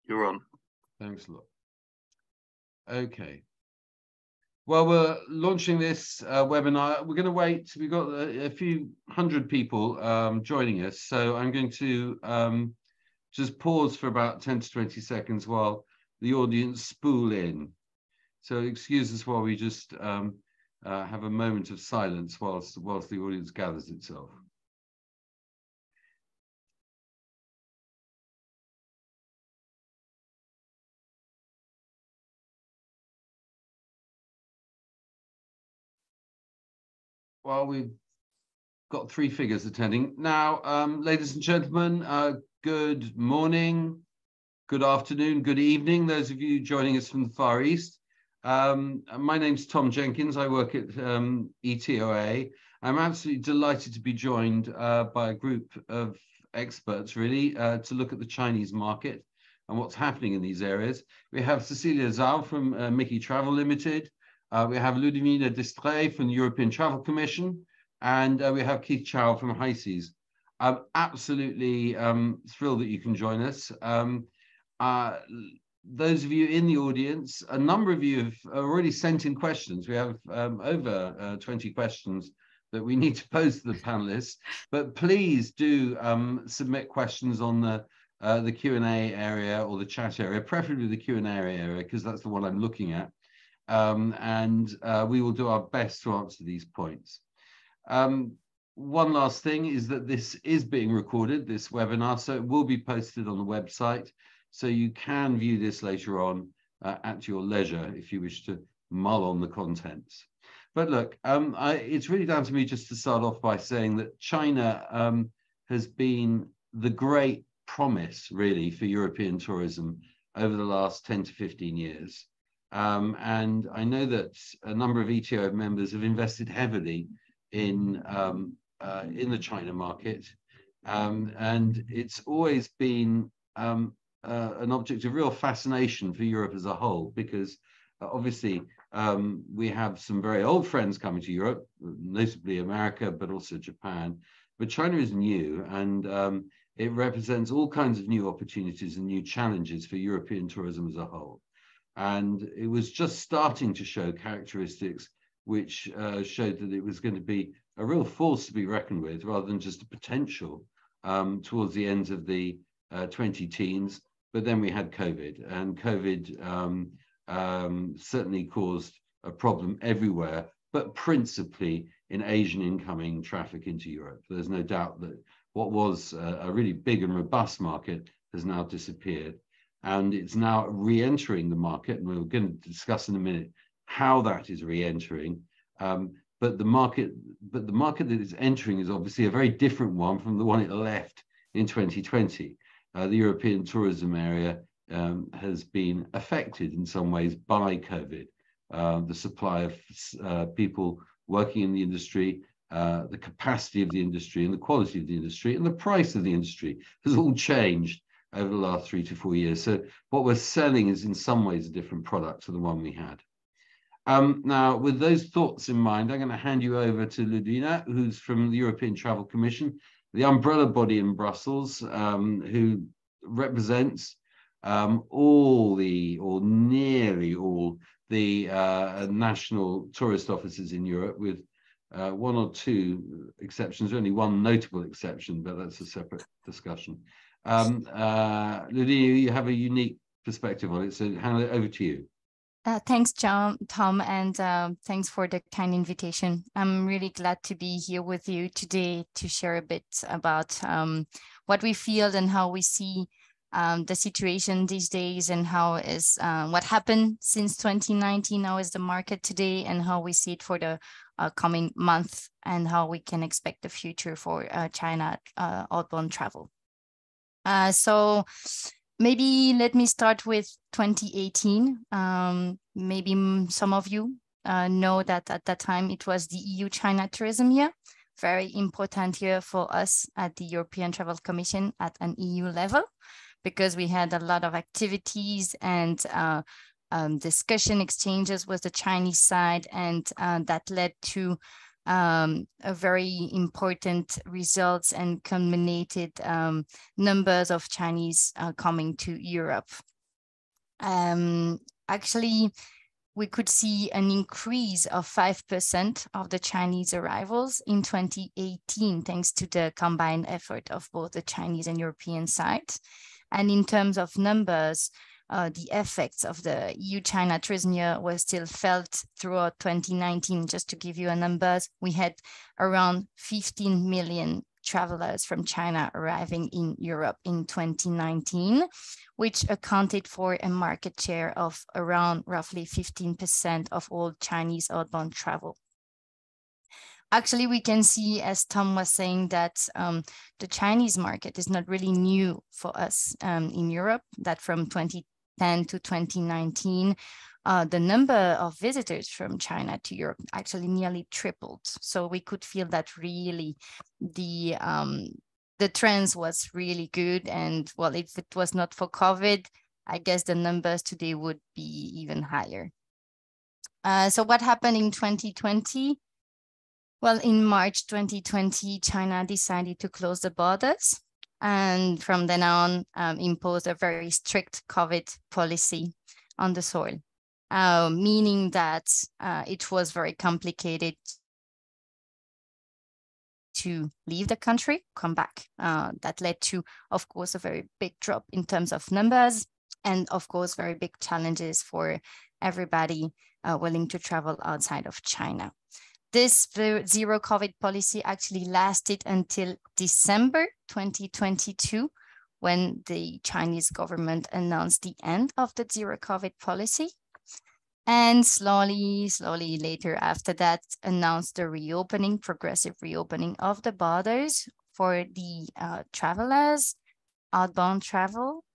You're on. Thanks a lot. Okay. Well, we're launching this webinar. We're going to wait. We've got a few hundred people joining us. So I'm going to just pause for about 10 to 20 seconds while the audience spool in. So excuse us while we just have a moment of silence whilst the audience gathers itself. Well, we've got 3 figures attending. Now, ladies and gentlemen, good morning, good afternoon, good evening, those of you joining us from the Far East. My name's Tom Jenkins. I work at ETOA. I'm absolutely delighted to be joined by a group of experts, really, to look at the Chinese market and what's happening in these areas. We have Cecilia Zhao from Mickey Travel Limited. We have Ludmila Distray from the European Travel Commission, and we have Keith Chow from HiSeas. I'm absolutely thrilled that you can join us. Those of you in the audience, a number of you have already sent in questions. We have over 20 questions that we need to pose to the panelists, but please do submit questions on the Q&A area or the chat area, preferably the Q&A area, because that's the one I'm looking at. And we will do our best to answer these points. One last thing is that this is being recorded, this webinar, so it will be posted on the website. So you can view this later on at your leisure if you wish to mull on the contents. But look, it's really down to me just to start off by saying that China has been the great promise, really, for European tourism over the last 10 to 15 years. And I know that a number of ETO members have invested heavily in the China market. And it's always been an object of real fascination for Europe as a whole, because obviously we have some very old friends coming to Europe, notably America, but also Japan. But China is new, and it represents all kinds of new opportunities and new challenges for European tourism as a whole. And it was just starting to show characteristics which showed that it was going to be a real force to be reckoned with, rather than just a potential towards the end of the 20-teens. But then we had COVID, and COVID certainly caused a problem everywhere, but principally in Asian incoming traffic into Europe. There's no doubt that what was a really big and robust market has now disappeared. And it's now re-entering the market, and we're going to discuss in a minute how that is re-entering. But the market that it's entering is obviously a very different one from the one it left in 2020. The European tourism area has been affected in some ways by COVID. The supply of people working in the industry, the capacity of the industry, and the quality of the industry, and the price of the industry has all changed over the last 3 to 4 years. So what we're selling is in some ways a different product to the one we had. Now, with those thoughts in mind, I'm going to hand you over to Ludmila, who's from the European Travel Commission, the umbrella body in Brussels, who represents or nearly all the national tourist offices in Europe, with 1 or 2 exceptions, only one notable exception, but that's a separate discussion. Ludmila, you have a unique perspective on it, so hand it over to you. Thanks, Tom, and thanks for the kind invitation. I'm really glad to be here with you today to share a bit about what we feel and how we see the situation these days, and how is what happened since 2019, how is the market today, and how we see it for the coming month, and how we can expect the future for China outbound travel. So maybe let me start with 2018. Maybe some of you know that at that time it was the EU-China tourism year, very important year for us at the European Travel Commission at an EU level, because we had a lot of activities and discussion exchanges with the Chinese side, and that led to a very important results and culminated numbers of Chinese coming to Europe. Actually, we could see an increase of 5% of the Chinese arrivals in 2018, thanks to the combined effort of both the Chinese and European sides. And in terms of numbers, the effects of the EU-China tourism year were still felt throughout 2019. Just to give you a numbers, we had around 15 million travelers from China arriving in Europe in 2019, which accounted for a market share of around roughly 15% of all Chinese outbound travel. Actually, we can see, as Tom was saying, that the Chinese market is not really new for us in Europe, that from 2010 to 2019, the number of visitors from China to Europe actually nearly tripled. So we could feel that really the trends was really good. And well, if it was not for COVID, I guess the numbers today would be even higher. So what happened in 2020? Well, in March 2020, China decided to close the borders, and from then on imposed a very strict COVID policy on the soil, meaning that it was very complicated to leave the country, come back. That led to, of course, a very big drop in terms of numbers, and of course, very big challenges for everybody willing to travel outside of China. This zero COVID policy actually lasted until December 2022, when the Chinese government announced the end of the zero COVID policy. And slowly later after that, announced the reopening, progressive reopening of the borders for the travelers, outbound travel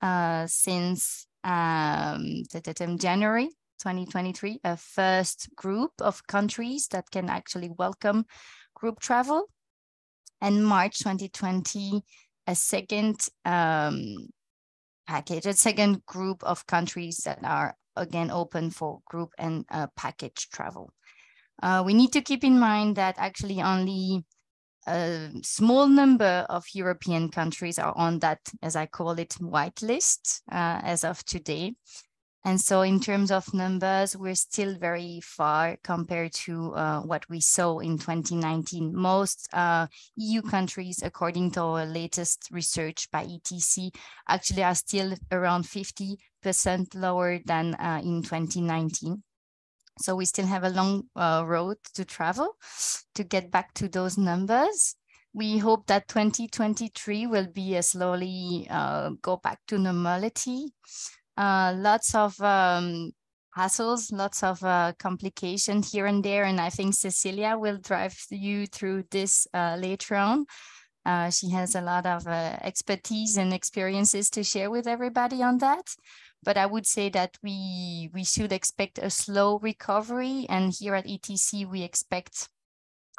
since January 2023, a first group of countries that can actually welcome group travel. And March 2020, a second package, a second group of countries that are again open for group and package travel. We need to keep in mind that actually only a small number of European countries are on that, as I call it, white list as of today. And so in terms of numbers, we're still very far compared to what we saw in 2019. Most EU countries, according to our latest research by ETC, actually are still around 50% lower than in 2019. So we still have a long road to travel to get back to those numbers. We hope that 2023 will be a slowly go back to normality. Lots of hassles, lots of complications here and there. And I think Cecilia will drive you through this later on. She has a lot of expertise and experiences to share with everybody on that. But I would say that we should expect a slow recovery. And here at ETC, we expect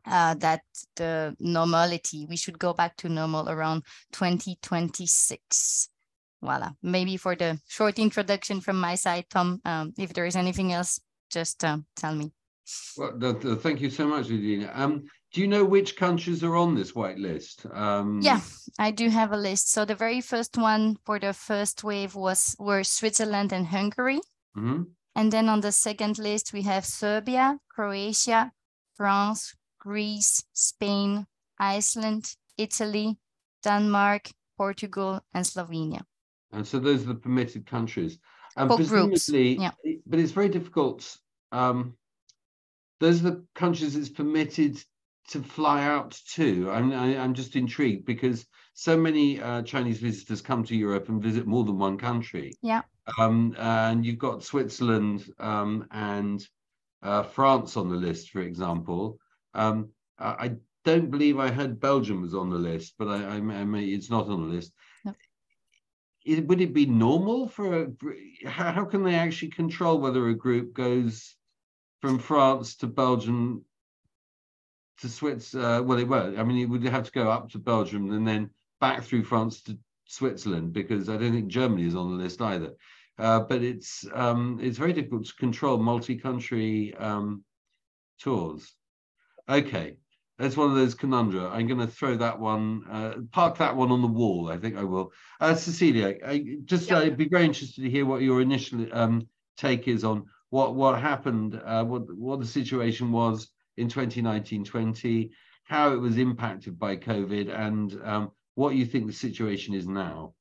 that the normality, we should go back to normal around 2026. Voila. Maybe for the short introduction from my side, Tom, if there is anything else, just tell me. Well, thank you so much, Ludina. Do you know which countries are on this white list? Yeah, I do have a list. So the very first one for the first wave were Switzerland and Hungary. Mm-hmm. And then on the second list, we have Serbia, Croatia, France, Greece, Spain, Iceland, Italy, Denmark, Portugal, and Slovenia. And so those are the permitted countries. And For presumably, groups, yeah. But it's very difficult. Those are the countries it's permitted to fly out to. I'm just intrigued because so many Chinese visitors come to Europe and visit more than one country. Yeah. And you've got Switzerland and France on the list, for example. I don't believe I heard Belgium was on the list, but I may, it's not on the list. No. Would it be normal for how can they actually control whether a group goes from France to Belgium to Switzerland? Well, it won't. I mean, it would have to go up to Belgium and then back through France to Switzerland, because I don't think Germany is on the list either. But it's very difficult to control multi-country tours. Okay, It's one of those conundra. I'm going to throw that one, park that one on the wall. I think I will. Cecilia, I'd be very interested to hear what your initial take is on what happened, what the situation was in 2019-20, how it was impacted by COVID, and what you think the situation is now.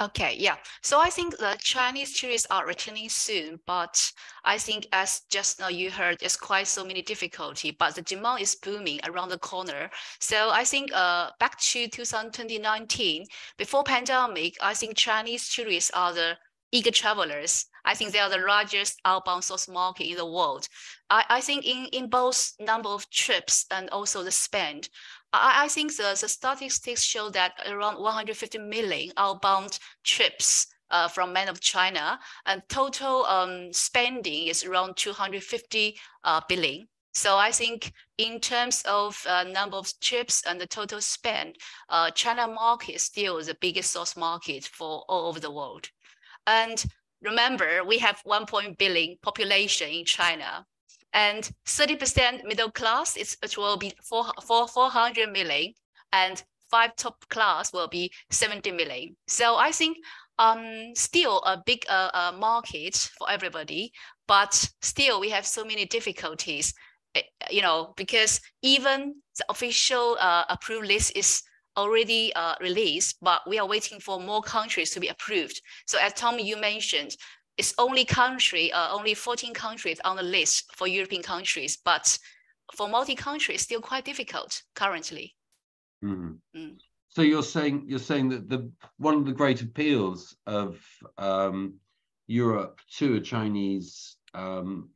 Okay, yeah. So I think the Chinese tourists are returning soon, but I think as just now you heard, there's quite so many difficulty, but the demand is booming around the corner. So I think back to 2019, before pandemic, I think Chinese tourists are the eager travelers. I think they are the largest outbound source market in the world. I think in both number of trips and also the spend, I think the statistics show that around 150 million outbound trips from mainland of China, and total spending is around 250 billion. So I think in terms of number of trips and the total spend, China market is still the biggest source market for all over the world. And remember, we have 1 billion population in China, and 30% middle class, it will be 400 million, and 5 top class will be 70 million. So I think still a big market for everybody, but still we have so many difficulties, because even the official approved list is already released, but we are waiting for more countries to be approved. So as Tom, you mentioned, it's only 14 countries on the list for European countries, but for multi-country, it's still quite difficult currently. Mm-hmm. So you're saying that one of the great appeals of Europe to a Chinese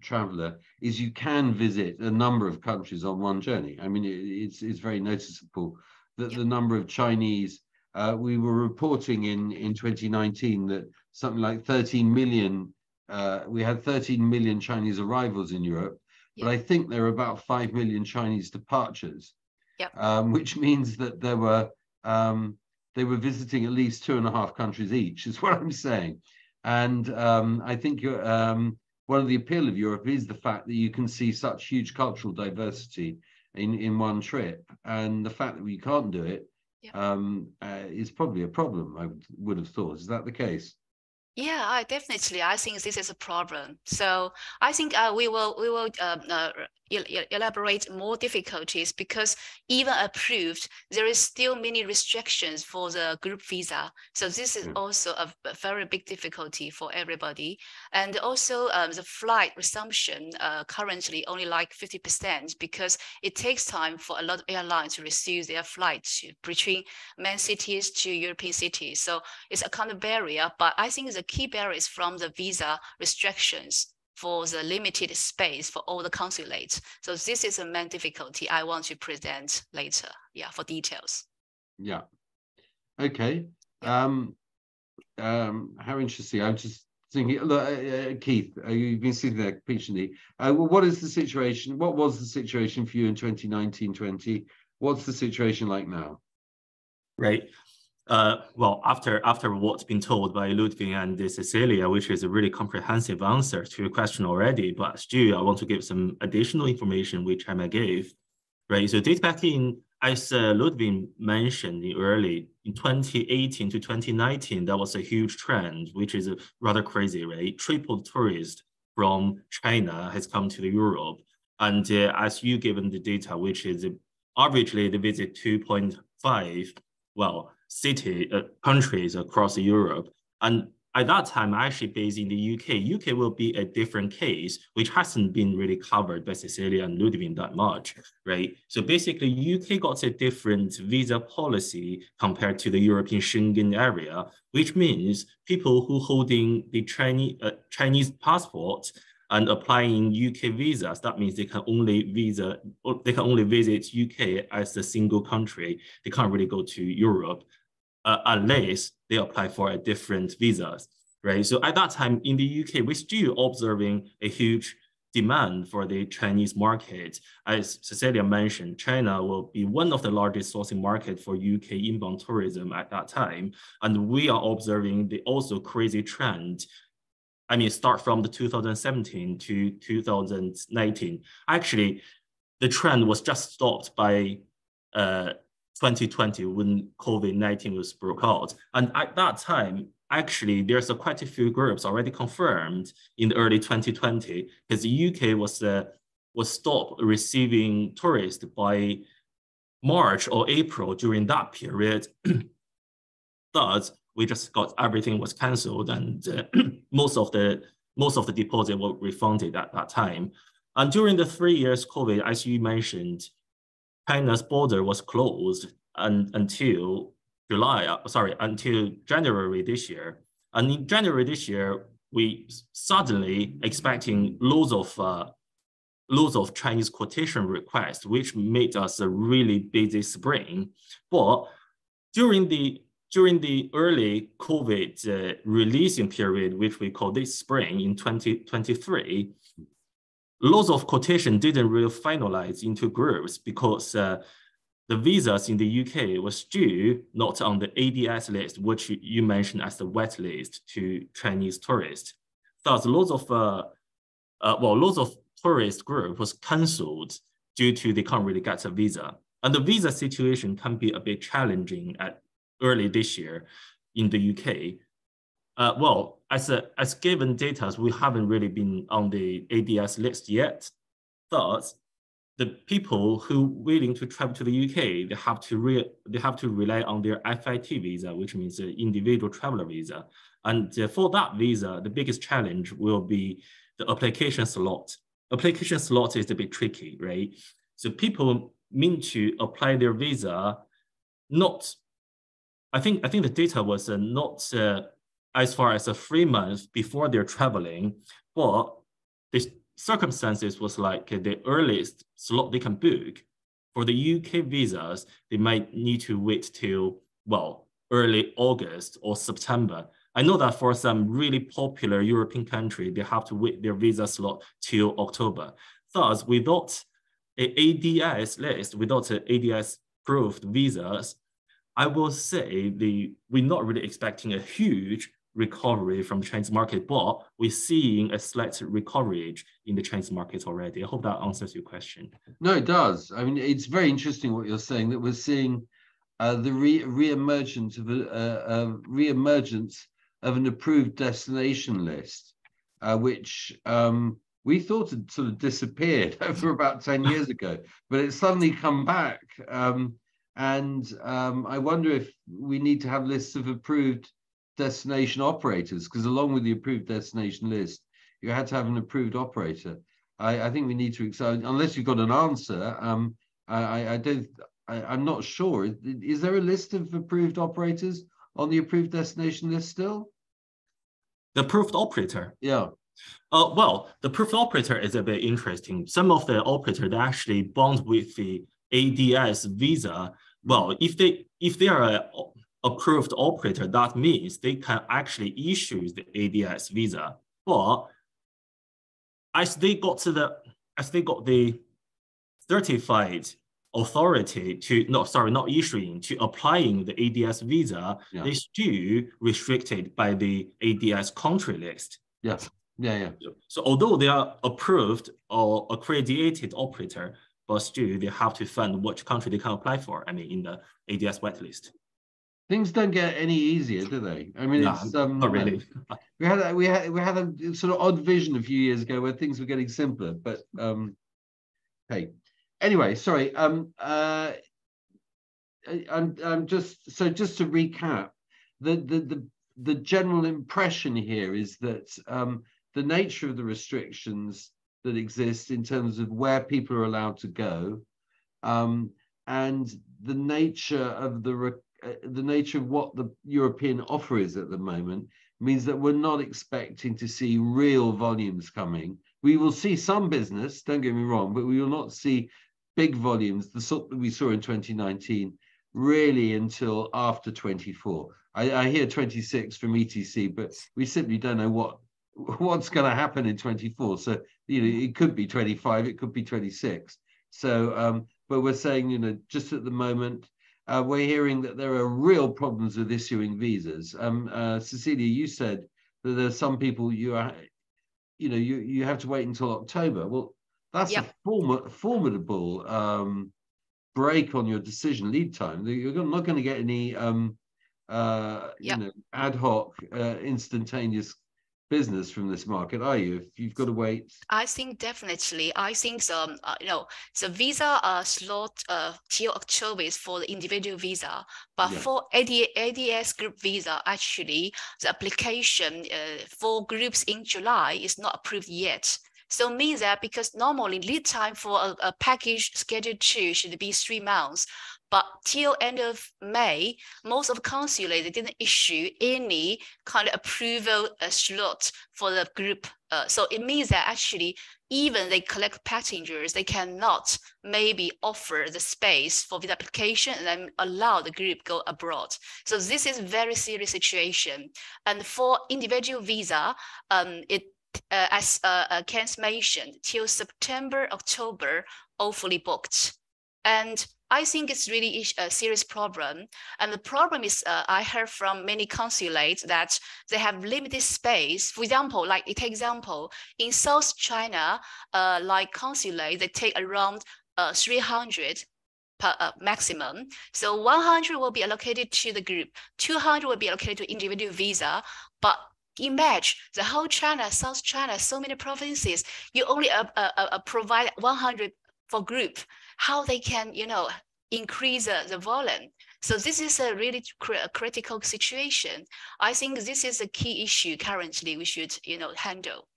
traveler is you can visit a number of countries on one journey. I mean, it's very noticeable that the number of Chinese, we were reporting in 2019 that something like 13 million, we had 13 million Chinese arrivals in Europe, but I think there were about 5 million Chinese departures, which means that they were visiting at least 2.5 countries each, is what I'm saying. And I think one of the appeal of Europe is the fact that you can see such huge cultural diversity in one trip, and the fact that we can't do it is probably a problem, I would have thought. Is that the case? Yeah, I think this is a problem. So I think we will elaborate more difficulties, because even approved, there is still many restrictions for the group visa. So this is also a very big difficulty for everybody. And also the flight resumption currently only like 50%, because it takes time for a lot of airlines to resume their flights between main cities to European cities. So it's a kind of barrier, but I think the key barrier is from the visa restrictions for the limited space for all the consulates. So this is a main difficulty I want to present later, for details. Yeah. Okay. How interesting. I'm just thinking, look, Keith, you've been sitting there patiently. What is the situation? What was the situation for you in 2019-20? What's the situation like now? Right. Well, after what's been told by Ludwig and Cecilia, which is a really comprehensive answer to your question already, but still I want to give some additional information which I may give. Right. So date back in, as Ludwig mentioned early, in 2018 to 2019, that was a huge trend, which is rather crazy, right? Triple tourists from China has come to Europe. And as you given the data, which is averagely they visit 2.5, countries across Europe. And at that time, actually based in the UK. UK will be a different case, which hasn't been really covered by Cecilia and Ludwig that much, right? So basically, UK got a different visa policy compared to the European Schengen area, which means people who holding the Chinese passport and applying UK visas, that means they can only visit UK as a single country. They can't really go to Europe unless they apply for a different visas, right? So at that time in the UK, we're still observing a huge demand for the Chinese market. As Cecilia mentioned, China will be one of the largest sourcing market for UK inbound tourism at that time. And we are observing the also crazy trend. I mean, start from the 2017 to 2019. Actually, the trend was just stopped by 2020 when COVID-19 was broke out. And at that time, actually, there's quite a few groups already confirmed in the early 2020, because the UK was stopped receiving tourists by March or April during that period. Thus, we just got everything was cancelled, and most of the deposit were refunded at that time. And during the 3 years COVID, as you mentioned, China's border was closed until January this year. And in January this year, we suddenly expecting loads of Chinese quotation requests, which made us a really busy spring. But during the early COVID releasing period, which we call this spring in 2023, lots of quotation didn't really finalize into groups because the visas in the UK was due not on the ADS list, which you mentioned as the wet list to Chinese tourists. Thus, lots of tourist group was cancelled due to they can't really get a visa. And the visa situation can be a bit challenging at early this year in the UK. As given data, we haven't really been on the ADS list yet. Thus, the people who willing to travel to the UK, they have to rely on their FIT visa, which means the individual traveler visa. And for that visa, the biggest challenge will be the application slot. Application slot is a bit tricky, right? So people mean to apply their visa, I think the data was not as far as 3 months before they're traveling, but the circumstances was like the earliest slot they can book. For the UK visas, they might need to wait till, early August or September. I know that for some really popular European country, they have to wait their visa slot till October. Thus, without an ADS list, without an ADS approved visas, I will say we're not really expecting a huge recovery from Chinese market, but we're seeing a slight recovery in the Chinese market already. I hope that answers your question. No, it does. I mean, it's very interesting what you're saying, that we're seeing the re-emergence of an approved destination list, which we thought had sort of disappeared over about 10 years ago, but it's suddenly come back. I wonder if we need to have lists of approved destination operators, because along with the approved destination list, you had to have an approved operator. I think we need to, unless you've got an answer, I'm not sure. Is there a list of approved operators on the approved destination list still? The approved operator? Yeah. The approved operator is a bit interesting. Some of the operators, they actually bond with the ADS visa. Well, if they are an approved operator, that means they can actually issue the ADS visa. But as they got the certified authority to not issuing, to applying the ADS visa, yeah, they still restricted by the ADS country list. Yeah. So although they are approved or accredited operator, but still they have to find which country they can apply for. I mean, in the ADS whitelist. Things don't get any easier, do they? I mean, no, it's not really. We had a sort of odd vision a few years ago where things were getting simpler, but hey. Anyway, sorry. I'm just to recap, the general impression here is that the nature of the restrictions that exist in terms of where people are allowed to go, and the nature of what the European offer is at the moment means that we're not expecting to see real volumes coming. We will see some business, don't get me wrong, but we will not see big volumes, the sort that we saw in 2019, really until after 24. I hear 26 from ETC, but we simply don't know what's going to happen in 24. So, it could be 25, it could be 26. So, but we're saying, just at the moment, we're hearing that there are real problems with issuing visas. Cecilia, you said that there's some people you have to wait until October. Well, that's a formidable break on your decision lead time, you're not going to get any you know, ad hoc, instantaneous business from this market, are you? If you've got to wait. I think definitely. I think you know, the visa slot till October is for the individual visa, but for ADS group visa, actually the application for groups in July is not approved yet. So means that because normally lead time for a package schedule 2 should be 3 months. But till end of May, most of the consulates didn't issue any kind of approval slot for the group. So it means that actually, even they collect passengers, they cannot maybe offer the space for visa application and then allow the group go abroad. So this is a very serious situation. And for individual visa, as Ken's mentioned, till September, October, all fully booked. And I think it's really a serious problem. And the problem is, I heard from many consulates that they have limited space. For example, like take example, in South China, like consulate, they take around 300 per maximum. So 100 will be allocated to the group, 200 will be allocated to individual visa. But imagine the whole China, South China, so many provinces, you only provide 100 for group. How they can, you know, increase the volume. So this is a really critical situation. I think this is a key issue currently we should, you know, handle.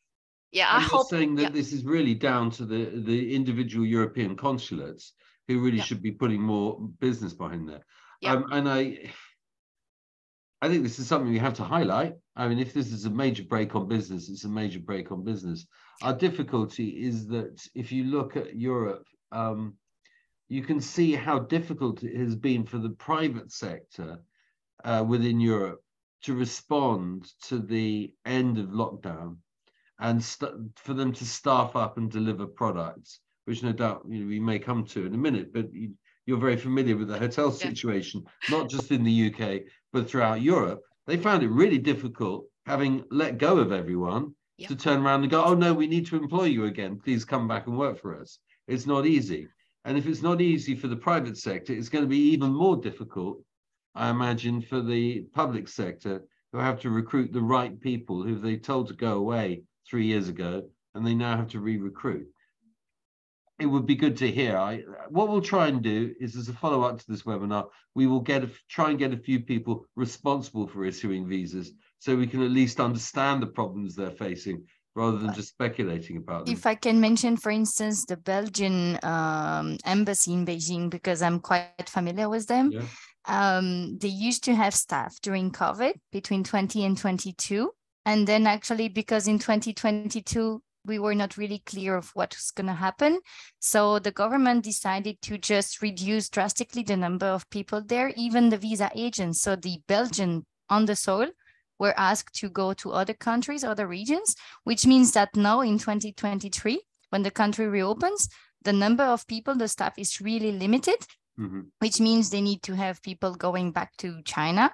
Yeah, I hope saying that this is really down to the individual European consulates who really should be putting more business behind that. And I think this is something we have to highlight. I mean, if this is a major break on business, it's a major break on business. Our difficulty is that if you look at Europe, you can see how difficult it has been for the private sector within Europe to respond to the end of lockdown and for them to staff up and deliver products, which no doubt we may come to in a minute, but you're very familiar with the hotel situation, not just in the UK, but throughout Europe. They found it really difficult, having let go of everyone, to turn around and go, oh no, we need to employ you again. Please come back and work for us. It's not easy. And if it's not easy for the private sector, it's going to be even more difficult, I imagine, for the public sector, who have to recruit the right people who they told to go away 3 years ago, and they now have to re-recruit. It would be good to hear. What we'll try and do is, as a follow-up to this webinar, we will try and get a few people responsible for issuing visas, so we can at least understand the problems they're facing, rather than just speculating about them. If I can mention, for instance, the Belgian embassy in Beijing, because I'm quite familiar with them. They used to have staff during COVID between 20 and 22. And then actually, because in 2022, we were not really clear of what was going to happen. So the government decided to just reduce drastically the number of people there, even the visa agents. So the Belgian on the soil were asked to go to other countries, other regions, which means that now in 2023, when the country reopens, the number of people, the staff is really limited, which means they need to have people going back to China.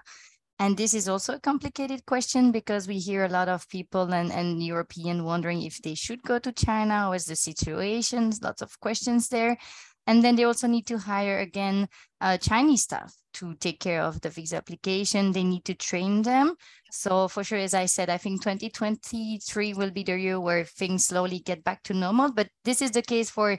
And this is also a complicated question, because we hear a lot of people and European wondering if they should go to China, or is the situation, lots of questions there. And then they also need to hire again Chinese staff to take care of the visa application. They need to train them. So for sure, as I said, I think 2023 will be the year where things slowly get back to normal. But this is the case for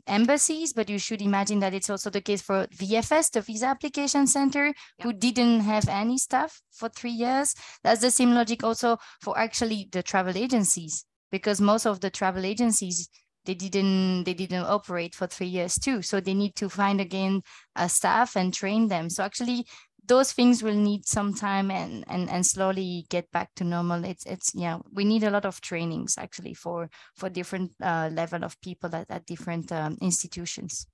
embassies, but you should imagine that it's also the case for VFS, the Visa Application Center, who didn't have any staff for 3 years. That's the same logic also for actually the travel agencies, because most of the travel agencies, they didn't operate for 3 years too. So they need to find again a staff and train them. So actually those things will need some time and slowly get back to normal. It's we need a lot of trainings actually for different level of people at different institutions.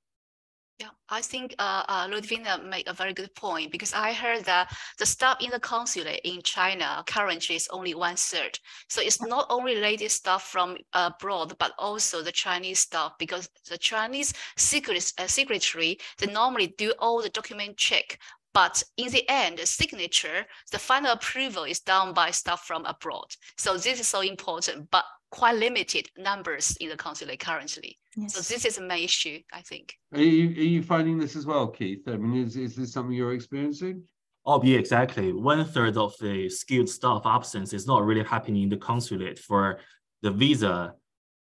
Yeah, I think Ludwina made a very good point, because I heard that the staff in the consulate in China currently is only 1/3. So it's not only related staff from abroad, but also the Chinese staff, because the Chinese secretary, they normally do all the document check. But in the end, the signature, the final approval is done by staff from abroad. So this is so important, but quite limited numbers in the consulate currently. Yes. So this is a main issue, I think. Are you finding this as well, Keith? I mean, is this something you're experiencing? Oh, yeah, exactly. 1/3 of the skilled staff absence is not really happening in the consulate for the visa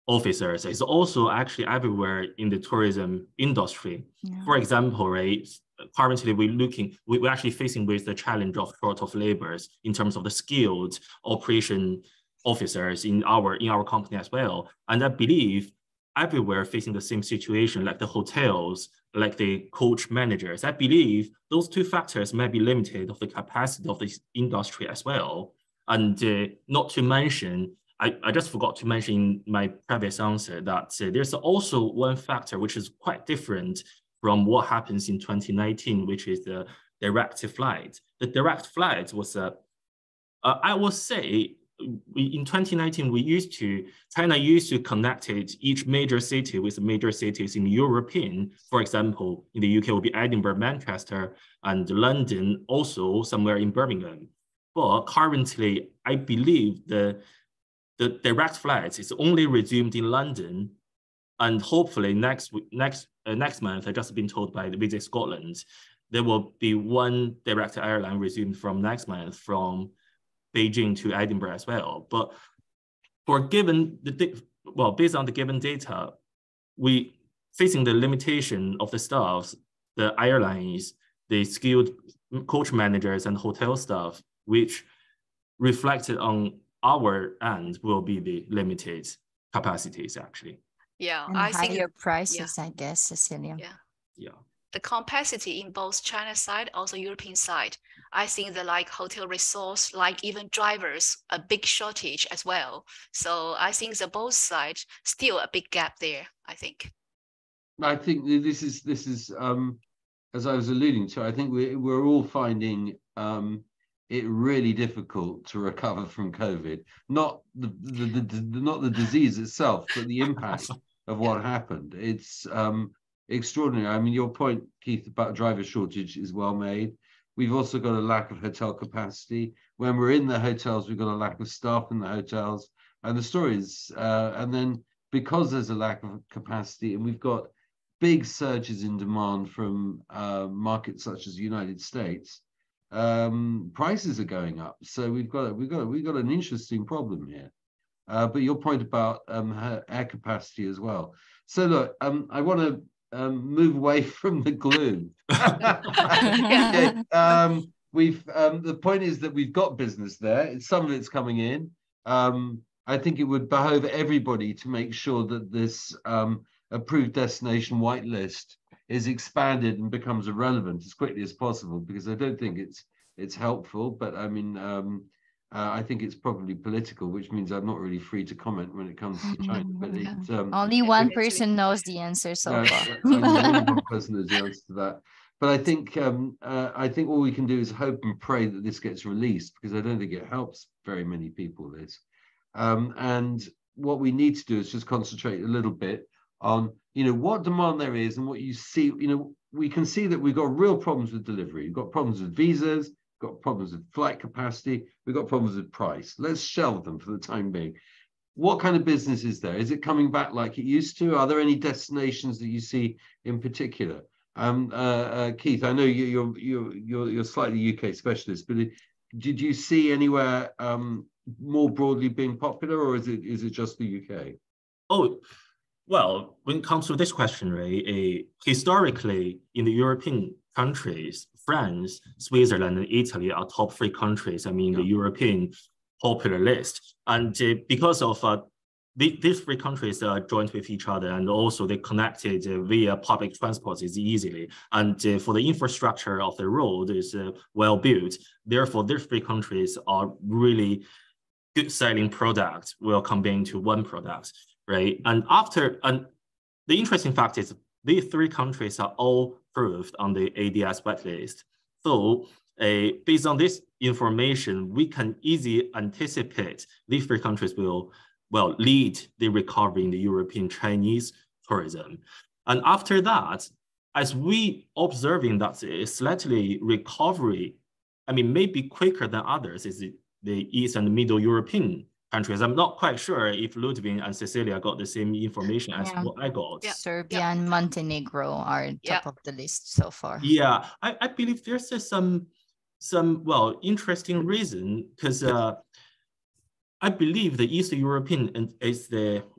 officers. It's also actually everywhere in the tourism industry. Yeah. For example, right, currently we're actually facing with the challenge of short of laborers in terms of the skilled operation officers in our company as well. And I believe everywhere facing the same situation, like the hotels, like the coach managers. I believe those two factors might be limited of the capacity of this industry as well. And not to mention, I just forgot to mention in my previous answer that there's also one factor which is quite different from what happens in 2019, which is the direct flight. The direct flight was I will say, in 2019, China used to connect each major city with major cities in European. For example, in the UK, it would be Edinburgh, Manchester, and London, also somewhere in Birmingham. But currently, I believe the direct flights is only resumed in London, and hopefully next month, I've just been told by the Visit Scotland, there will be one direct airline resumed from next month from Beijing to Edinburgh as well. But based on the given data, we facing the limitation of the staffs, the airlines, the skilled coach managers and hotel staff, which reflected on our end will be the limited capacities actually. Yeah, And I higher think prices, I guess, Cecilia. Yeah. The capacity in both China side, also European side. I think the like hotel resource, like even drivers, a big shortage as well. So I think the both sides still a big gap there, I think. I think this is as I was alluding to, I think we're all finding it really difficult to recover from COVID. Not the disease itself, but the impact of what happened. It's extraordinary. I mean, your point, Keith, about driver shortage is well made. We've also got a lack of hotel capacity. When we're in the hotels, we've got a lack of staff in the hotels. And the stories, and then because there's a lack of capacity, and we've got big surges in demand from markets such as the United States, prices are going up. So we've got an interesting problem here. But your point about air capacity as well. So look, I want to move away from the gloom. Okay. The point is that we've got business there. Some of it's coming in. I think it would behove everybody to make sure that this approved destination whitelist is expanded and becomes irrelevant as quickly as possible, because I don't think it's helpful. But I mean, I think it's probably political, which means I'm not really free to comment when it comes to China. But only one person knows the answer so far. Only one person knows the answer to that. But I think all we can do is hope and pray that this gets released, because I don't think it helps very many people. This, and what we need to do is just concentrate a little bit on what demand there is and what you see. We can see that we've got real problems with delivery. We've got problems with visas. Got problems with flight capacity. We've got problems with price. Let's shelve them for the time being. What kind of business is there? Is it coming back like it used to? Are there any destinations that you see in particular? Keith, I know you're slightly UK specialist, but did you see anywhere more broadly being popular, or is it just the UK? Oh, well, when it comes to this question, Ray, historically in the European countries, France, Switzerland, and Italy are top 3 countries, the European popular list. And because of these 3 countries are joined with each other, and also they connected via public transport is easily. And for the infrastructure of the road is well built. Therefore, these 3 countries are really good selling products will combine to one product, right? And the interesting fact is these 3 countries are all approved on the ADS whitelist. So based on this information, we can easily anticipate these 3 countries will lead the recovery in the European Chinese tourism. And after that, as we observing that a slightly recovery, maybe quicker than others, is the East and Middle European countries. I'm not quite sure if Ludwig and Cecilia got the same information as what I got. Yeah. Serbia and Montenegro are top of the list so far. Yeah, I believe there's some well, interesting reason, because I believe the East European is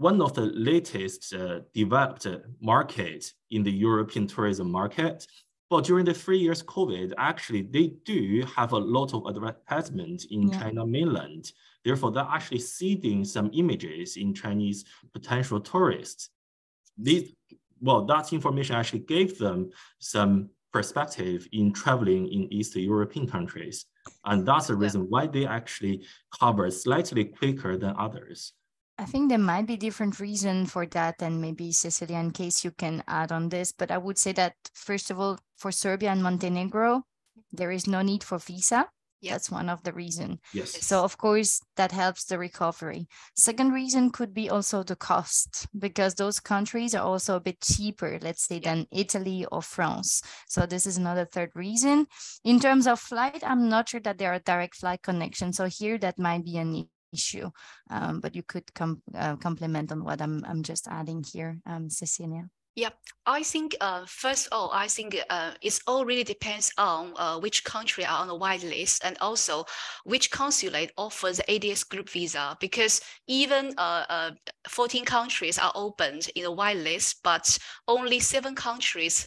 one of the latest developed markets in the European tourism market. But during the 3 years COVID, actually, they do have a lot of advertisement in China mainland. Therefore, they're actually seeding some images in Chinese potential tourists. That information actually gave them some perspective in traveling in East European countries. And that's the reason why they actually cover slightly quicker than others. I think there might be different reasons for that, and maybe Cecilia, in case you can add on this, but I would say that, first of all, for Serbia and Montenegro, there is no need for visa. That's one of the reasons. Yes. So of course that helps the recovery. Second reason could be also the cost, because those countries are also a bit cheaper, let's say, than Italy or France. So this is another third reason. In terms of flight, I'm not sure that there are direct flight connections. So here that might be an issue, but you could complement on what I'm just adding here, Cecilia. Yeah, I think first of all, I think it all really depends on which country are on the white list, and also which consulate offers the ADS group visa, because even 14 countries are opened in the white list, but only 7 countries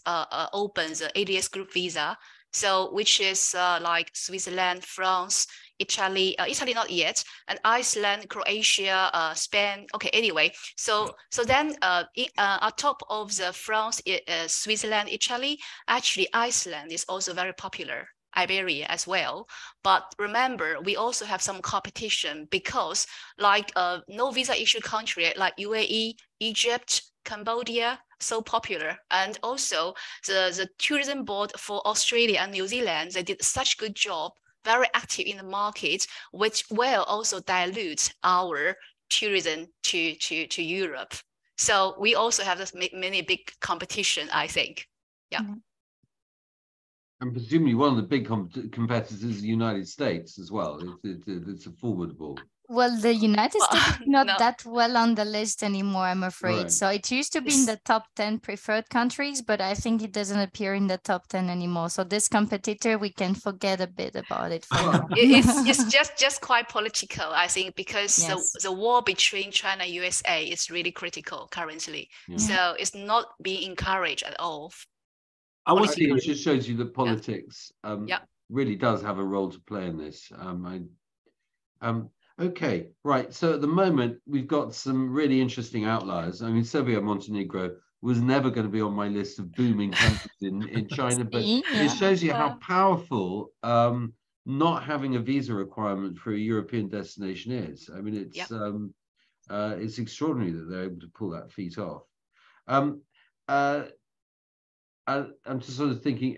open the ADS group visa. So which is like Switzerland, France, Italy not yet, and Iceland, Croatia, Spain. Okay, anyway, so then on top of the France, Switzerland, Italy, actually Iceland is also very popular. Iberia as well. But remember, we also have some competition, because like no visa issued country like UAE, Egypt, Cambodia, so popular. And also the tourism board for Australia and New Zealand, they did such good job, very active in the market, which will also dilute our tourism to Europe. So we also have this many big competition, I think. Yeah. And presumably one of the big competitors is the United States as well. It's a formidable. Well, the United States is not that well on the list anymore, I'm afraid. Right. So it used to be in the top 10 preferred countries, but I think it doesn't appear in the top 10 anymore. So this competitor, we can forget a bit about it for now. It's just quite political, I think, because the war between China and USA is really critical currently. Yeah. So it's not being encouraged at all. I would say it just shows you that politics really does have a role to play in this. Okay, right. So at the moment, we've got some really interesting outliers. I mean, Serbia, Montenegro was never going to be on my list of booming countries in China, but it shows you how powerful not having a visa requirement for a European destination is. I mean, it's extraordinary that they're able to pull that feat off. I'm just sort of thinking,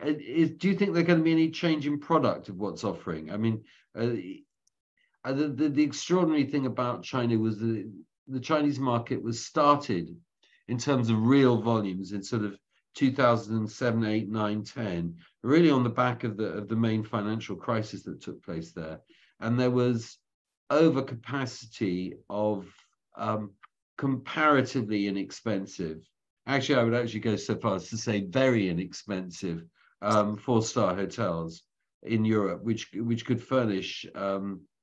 do you think there's going to be any change in product of what's offering? I mean, the extraordinary thing about China was the Chinese market was started in terms of real volumes in sort of 2007, 8, 9, 10, really on the back of the main financial crisis that took place there. And there was overcapacity of comparatively inexpensive, actually, I would actually go so far as to say very inexpensive 4-star hotels in Europe, which could furnish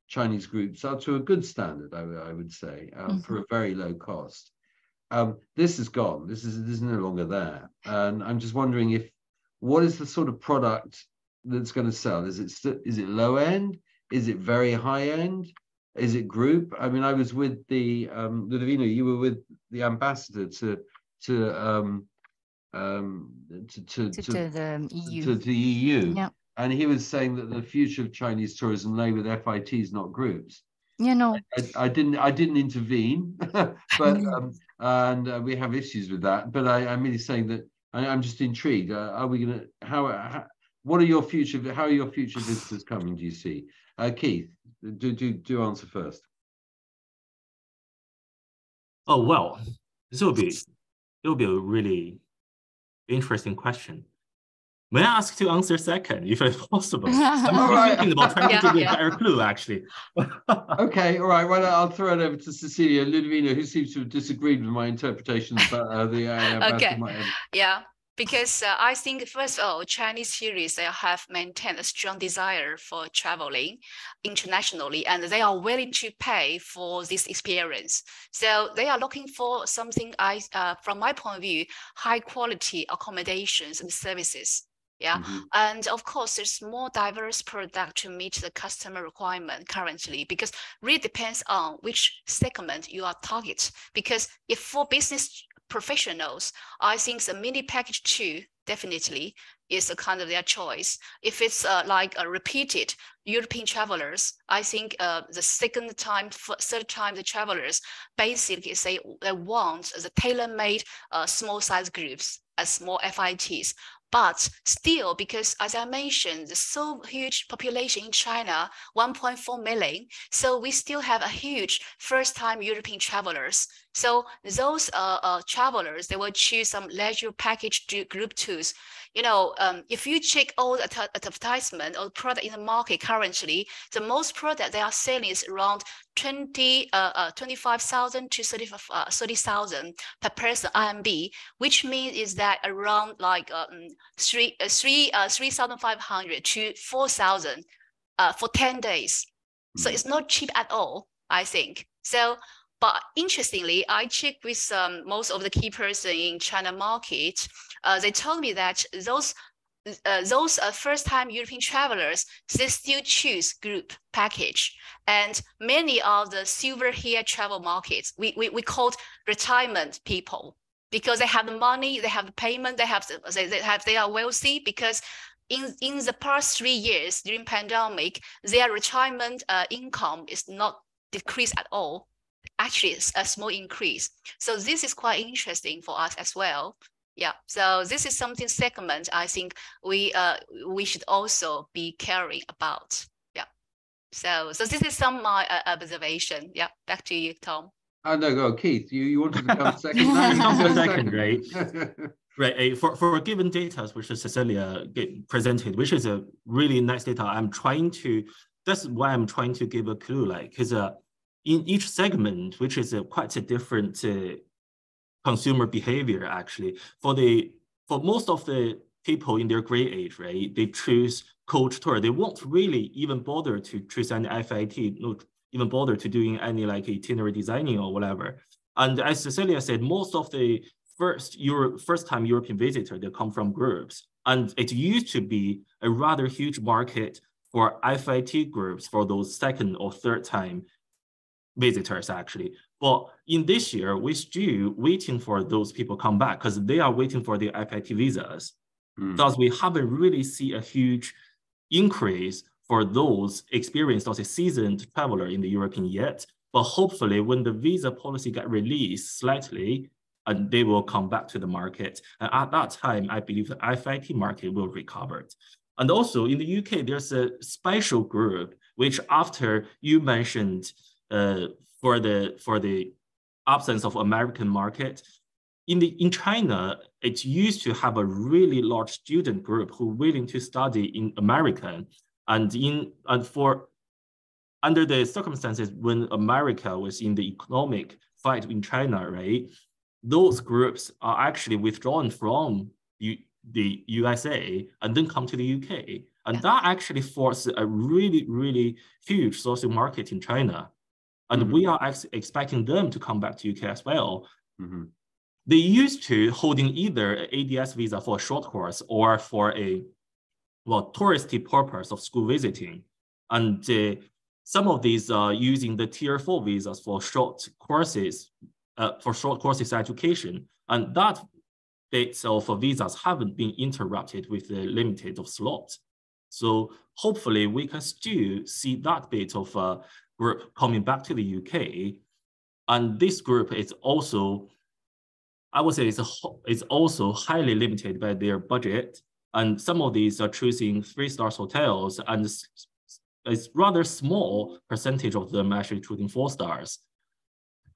Chinese groups up to a good standard, I would say, for a very low cost. This is gone. This is no longer there. And I'm just wondering what is the sort of product that's going to sell? Is it low end? Is it very high end? Is it group? I mean, I was with Ludovino, you were with the ambassador to the EU. Yeah. And he was saying that the future of Chinese tourism lay with FITs, not groups. You know, I didn't intervene, but and we have issues with that. But I'm really saying that I'm just intrigued. Are we going to what are your future? How are your future visitors coming? Do you see, Keith? Do answer first. Oh well, it will be a really interesting question. May I ask to answer second, if it's possible? I'm thinking about trying to give you a better clue, actually. Okay, all right. Well, I'll throw it over to Cecilia Ludovina, who seems to have disagreed with my interpretations about Okay. Yeah. Because I think, first of all, Chinese tourists, they have maintained a strong desire for traveling internationally, and they are willing to pay for this experience. So they are looking for something, from my point of view, high quality accommodations and services. Yeah. And of course, there's more diverse product to meet the customer requirement currently, because really depends on which segment you are target. Because if for business professionals, I think the mini package 2 definitely is a kind of their choice. If it's like a repeated European travelers, I think the second time, third time the travelers basically say they want the tailor-made small size groups as small FITs. But still, because as I mentioned, there's so huge population in China, 1.4 million. So we still have a huge first-time European travelers. So those travelers, they will choose some leisure package group tours. You know, if you check all the advertisement or product in the market currently, the most product they are selling is around 25,000 to 30,000 per person RMB, which means is that around like 3,500 to 4,000 for 10 days. So it's not cheap at all, I think. So, but interestingly, I checked with most of the key person in China market. They told me that those first-time European travelers, they still choose group package. And many of the silver hair travel markets, we called retirement people, because they have the money, they have the payment, they are wealthy, because in the past 3 years during pandemic, their retirement income is not decreased at all. Actually, it's a small increase. So this is quite interesting for us as well. Yeah, so this is something segment I think we should also be caring about. Yeah, so this is some my observation. Yeah, back to you, Tom. Oh no, go Keith. You wanted to come second. Come second, right? Right. For given data, which Cecilia presented, which is a really nice data. That's why I'm trying to give a clue, like, because in each segment, which is quite a different consumer behavior, actually. For most of the people in their gray age, right, they choose coach tour. They won't really even bother to choose any FIT, not even bother to doing any like itinerary designing or whatever. And as Cecilia said, most of the first-time European visitor, they come from groups. And it used to be a rather huge market for FIT groups for those second or third time visitors, actually. But in this year, we're still waiting for those people come back because they are waiting for their FIT visas. Thus, we haven't really seen a huge increase for those experienced as a seasoned traveler in the European yet. But hopefully, when the visa policy get released slightly, and they will come back to the market. And at that time, I believe the FIT market will recover. And also in the UK, there's a special group, which after you mentioned for the absence of American market, in China, it used to have a really large student group who are willing to study in America. Under the circumstances when America was in the economic fight in China, right? Those groups are actually withdrawn from the USA and then come to the UK. And that actually forced a really, really huge social market in China. And we are expecting them to come back to UK as well. They used to holding either an ADS visa for a short course or for a touristy purpose of school visiting. And some of these are using the tier 4 visas for short courses education. And that bits of visas haven't been interrupted with the limited of slots. So hopefully we can still see that bit of group coming back to the UK. And this group is also, I would say, is also highly limited by their budget. And some of these are choosing 3-star hotels, and it's rather small percentage of them actually choosing 4 stars.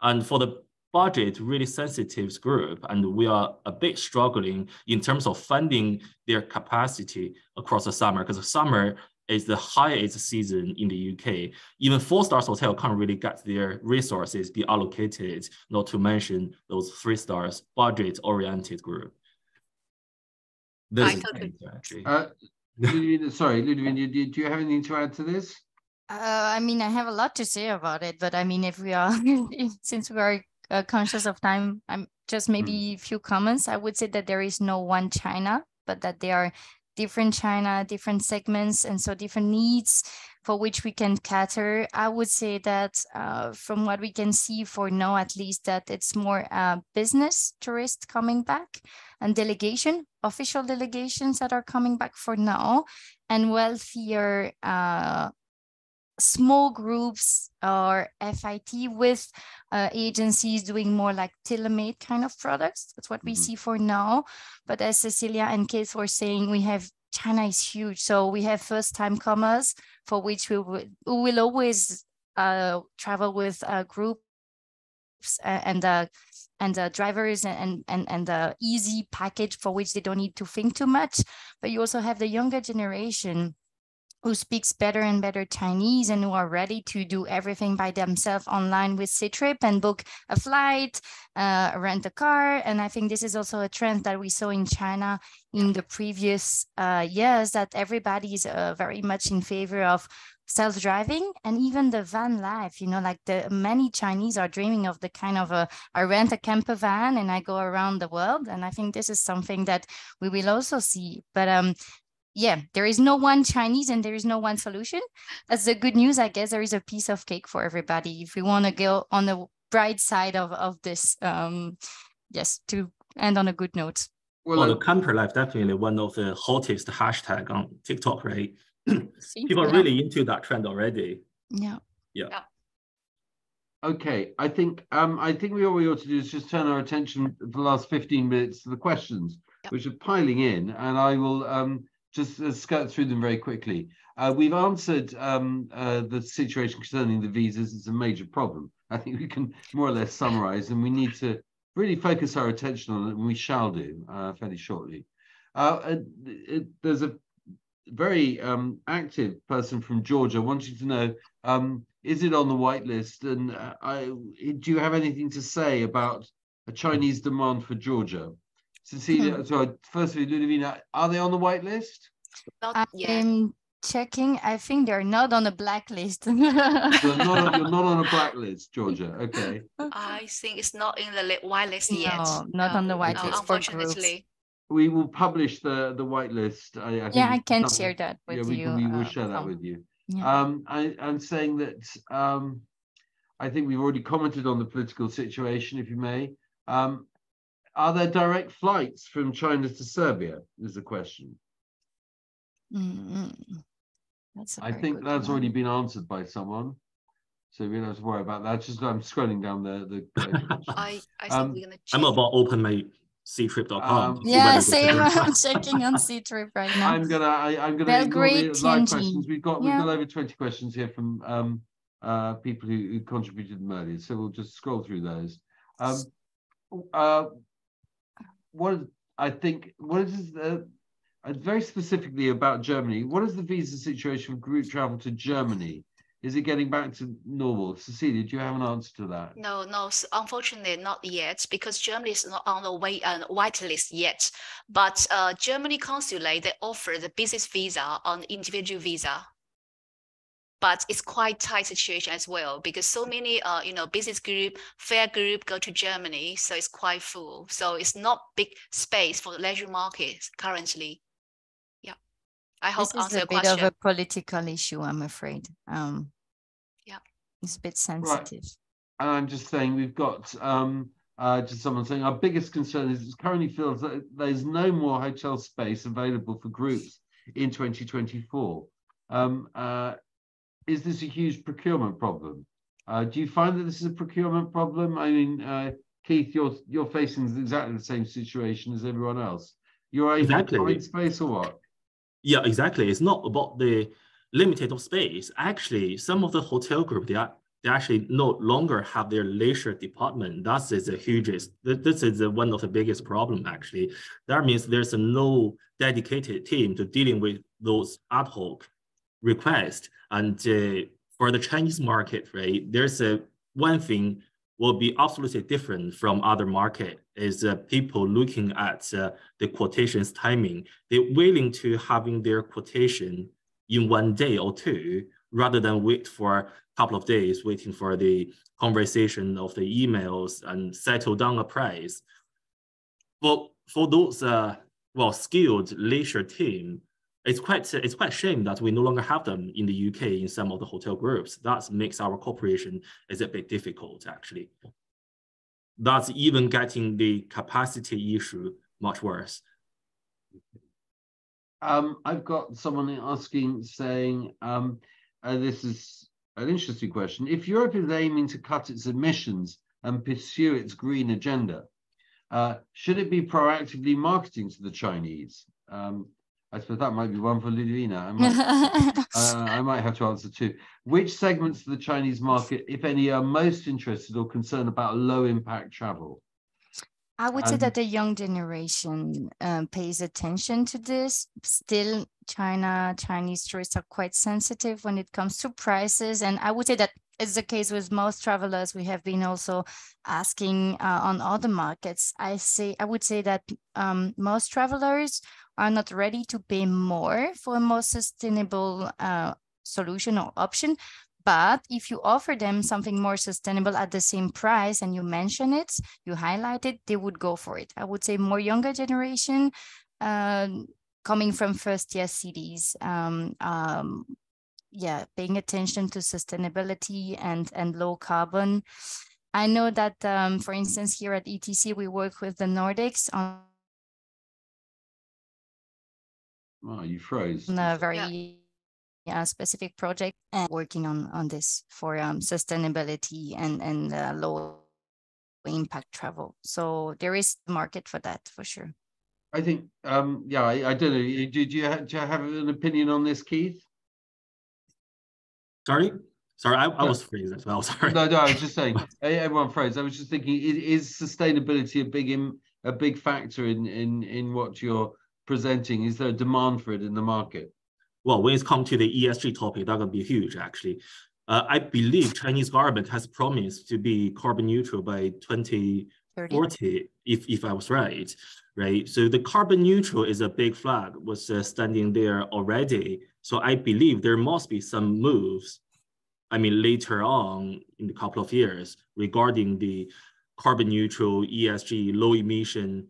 And for the budget really sensitive group, and we are a bit struggling in terms of funding their capacity across the summer, because the summer is the highest season in the UK. Even 4-star hotel can't really get their resources be allocated, not to mention those 3 stars budget-oriented group. This is actually. Ludivine, sorry, Ludivine, do you have anything to add to this? I mean, I have a lot to say about it, but I mean, if we are, since we are conscious of time, I'm just maybe a few comments. I would say that there is no one China, but that there are different China, different segments, and so different needs for which we can cater. I would say that from what we can see for now, at least, that it's more business tourists coming back and delegation, official delegations that are coming back for now, and wealthier small groups or FIT with agencies doing more like tailor-made kind of products. That's what we see for now. But as Cecilia and Keith were saying, we have China is huge. So we have first-time comers for which we will always travel with groups and drivers and the easy package for which they don't need to think too much. But you also have the younger generation who speaks better and better Chinese and who are ready to do everything by themselves online with Ctrip and book a flight, rent a car. And I think this is also a trend that we saw in China in the previous years, that everybody is very much in favor of self-driving and even the van life, you know, like many Chinese are dreaming of the kind of I rent a camper van and I go around the world. And I think this is something that we will also see. But yeah, there is no one Chinese and there is no one solution. That's the good news. I guess there is a piece of cake for everybody. If we want to go on the bright side of this, yes, to end on a good note. Well, the camper life definitely one of the hottest hashtag on TikTok, right? People are really into that trend already. Yeah. Okay, I think we all we ought to do is just turn our attention for the last 15 minutes to the questions, which are piling in, and I will just skirt through them very quickly. We've answered the situation concerning the visas. It's a major problem. I think we can more or less summarize, and we need to really focus our attention on it, and we shall do fairly shortly. There's a very active person from Georgia wanting to know, is it on the whitelist? And do you have anything to say about a Chinese demand for Georgia? Cecilia, so firstly, Ludivine, are they on the whitelist? Not yet. I'm checking. I think they're not on the blacklist. You're not on a blacklist, Georgia. Okay. I think it's not in the whitelist yet. No, not on the whitelist. Unfortunately. We will publish the whitelist. I think I can share that with you. We will share that with you. Yeah. I'm saying that I think we've already commented on the political situation, if you may. Are there direct flights from China to Serbia, is the question. I think that's already been answered by someone. So we don't have to worry about that. Just I'm scrolling down the I think we're gonna check. I'm about open my ctrip.com. Yeah, same. I'm checking on Ctrip right now. I'm gonna Belgrade, live questions. We've got over 20 questions here from people who contributed them earlier. So we'll just scroll through those. Very specifically about Germany, what is the visa situation for group travel to Germany? Is it getting back to normal? Cecilia, do you have an answer to that? No, unfortunately not yet, because Germany is not on the whitelist yet. But Germany consulate, they offer the business visa on individual visa. But it's quite tight situation as well, because so many business group, fair group go to Germany, so it's quite full. So it's not big space for the leisure market currently. Yeah, I hope answer your question. This is a bit of a political issue, I'm afraid. It's a bit sensitive. Right. And I'm just saying, we've got just someone saying our biggest concern is it currently feels that there's no more hotel space available for groups in 2024. Is this a huge procurement problem? Do you find that this is a procurement problem? I mean, Keith, you're facing exactly the same situation as everyone else. You're able to find space or what? Yeah, exactly. It's not about the limited of space. Actually, some of the hotel group, they are they actually no longer have their leisure department. That is the hugest. This is one of the biggest problem actually. That means there's no dedicated team to dealing with those ad hoc requests. And for the Chinese market, right, there's one thing will be absolutely different from other market is people looking at the quotations timing. They're willing to having their quotation in 1 day or two, rather than wait for a couple of days, waiting for the conversation of the emails and settle down a price. Well, for those skilled leisure team, it's quite shame that we no longer have them in the UK in some of the hotel groups. That makes our cooperation is a bit difficult actually. That's even getting the capacity issue much worse. I've got someone asking, saying, this is an interesting question. If Europe is aiming to cut its emissions and pursue its green agenda, should it be proactively marketing to the Chinese? I suppose that might be one for Ludwina. I might have to answer too. Which segments of the Chinese market, if any, are most interested or concerned about low impact travel? I would say that the young generation pays attention to this. Still, Chinese tourists are quite sensitive when it comes to prices. And I would say that it's the case with most travelers. We have been also asking on other markets. I would say that most travelers are not ready to pay more for a more sustainable solution or option. But if you offer them something more sustainable at the same price and you mention it, you highlight it, they would go for it. I would say more younger generation coming from first-tier cities, paying attention to sustainability and low carbon. I know that, for instance, here at ETC, we work with the Nordics on you froze. a very specific project and working on this for sustainability and low impact travel. So there is a market for that for sure. I think, I don't know. Do you have an opinion on this, Keith? Sorry, I was phrased as well. Sorry. No, I was just saying. Everyone phrased. I was just thinking: is sustainability a big factor in what you're presenting? Is there a demand for it in the market? Well, when it comes to the ESG topic, that could be huge, actually. I believe Chinese government has promised to be carbon neutral by 2040, if I was right? So the carbon neutral is a big flag, was standing there already. So I believe there must be some moves, later on in a couple of years regarding the carbon neutral, ESG, low emission,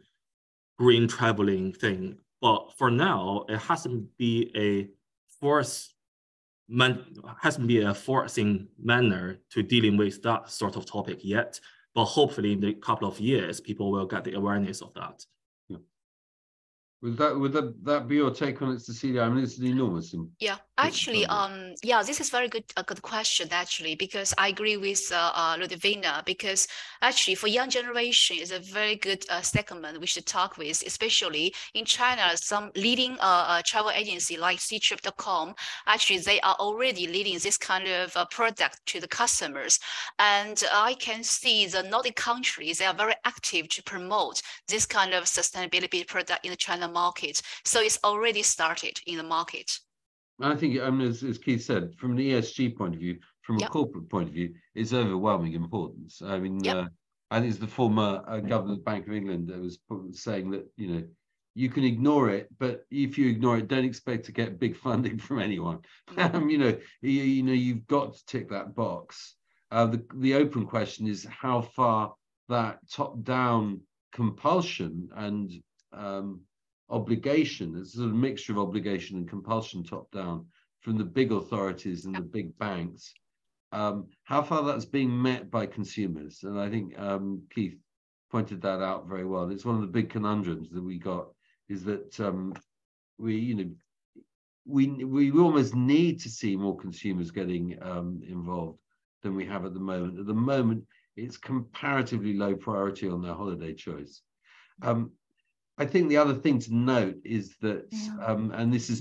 green traveling thing. But for now, it hasn't been a forcing manner to dealing with that sort of topic yet. But hopefully in a couple of years, people will get the awareness of that. Would that be your take on it, Cecilia? It's an enormous. Yeah, actually, this is a good question, actually, because I agree with Ludwina, because actually for young generation is a very good segment we should talk with, especially in China. Some leading travel agency like Ctrip.com, actually they are already leading this kind of product to the customers. And I can see the Nordic countries, they are very active to promote this kind of sustainability product in the China market. So it's already started in the market. I think, as Keith said, from an ESG point of view, from a corporate point of view, it's overwhelming importance. I think it's the former governor of the Bank of England that was saying that, you can ignore it, but if you ignore it, don't expect to get big funding from anyone. You've got to tick that box. The open question is how far that top-down compulsion and obligation, it's a sort of mixture of obligation and compulsion top-down from the big authorities and the big banks, how far that's being met by consumers. And I think Keith pointed that out very well. It's one of the big conundrums that we got, is that we almost need to see more consumers getting involved than we have at the moment. At the moment, it's comparatively low priority on their holiday choice. I think the other thing to note is that, and this is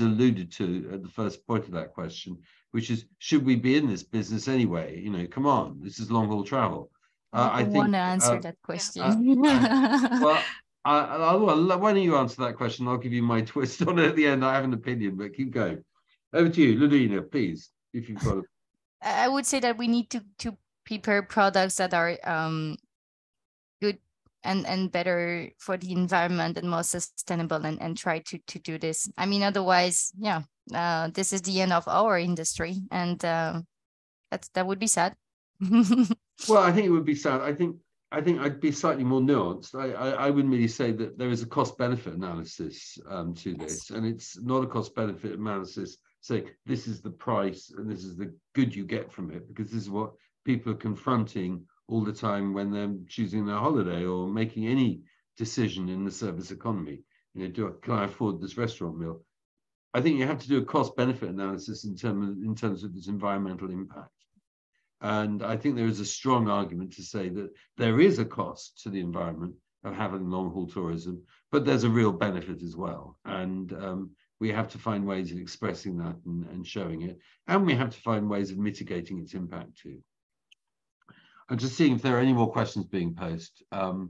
alluded to at the first point of that question, which is, should we be in this business anyway? You know, come on, this is long haul travel. I think want to answer that question. Well, why don't you answer that question? I'll give you my twist on it at the end. I have an opinion, but keep going. Over to you, Ludmila, please, if you've got. I would say that we need to prepare products that are good and better for the environment and more sustainable, and try to do this. I mean, otherwise, yeah, this is the end of our industry, and that would be sad. Well, I think it would be sad. I think I'd be slightly more nuanced. I wouldn't really say that there is a cost-benefit analysis to this, and it's not a cost-benefit analysis saying this is the price and this is the good you get from it, because this is what people are confronting all the time when they're choosing their holiday or making any decision in the service economy. You know, can I afford this restaurant meal? I think you have to do a cost-benefit analysis in terms of its environmental impact. And I think there is a strong argument to say that there is a cost to the environment of having long-haul tourism, but there's a real benefit as well. And we have to find ways of expressing that and showing it. And we have to find ways of mitigating its impact too. I'm just seeing if there are any more questions being posed. Can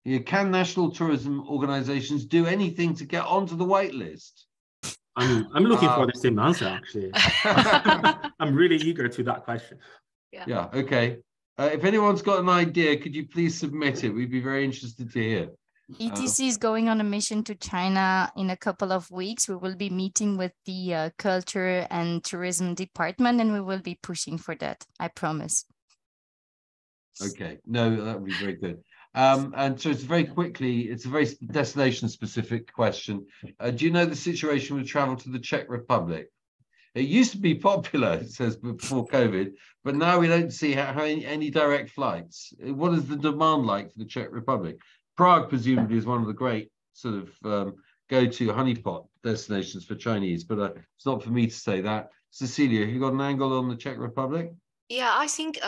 national tourism organizations do anything to get onto the wait list? I'm looking for the same answer, actually. I'm really eager to that question. Yeah, okay. If anyone's got an idea, could you please submit it? We'd be very interested to hear. ETC is going on a mission to China in a couple of weeks. We will be meeting with the Culture and Tourism Department, and we will be pushing for that, I promise. Okay, no, that would be very good. And so it's very destination-specific question. Do you know the situation with travel to the Czech Republic? It used to be popular, it says, before COVID, but now we don't see any direct flights. What is the demand like for the Czech Republic? Prague, presumably, is one of the great sort of go-to honeypot destinations for Chinese, but it's not for me to say that. Cecilia, have you got an angle on the Czech Republic? Yeah, I think,